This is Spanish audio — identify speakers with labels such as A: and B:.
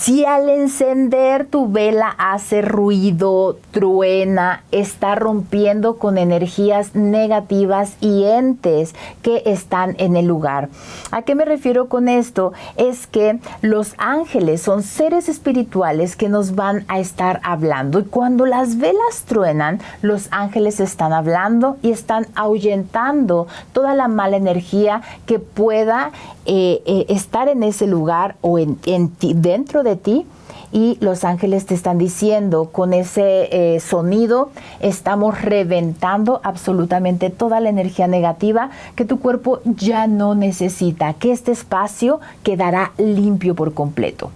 A: Si al encender tu vela hace ruido, truena, está rompiendo con energías negativas y entes que están en el lugar. ¿A qué me refiero con esto? Es que los ángeles son seres espirituales que nos van a estar hablando. Y cuando las velas truenan, los ángeles están hablando y están ahuyentando toda la mala energía que pueda estar en ese lugar o dentro de ti. Y los ángeles te están diciendo, con ese sonido, estamos reventando absolutamente toda la energía negativa que tu cuerpo ya no necesita, que este espacio quedará limpio por completo.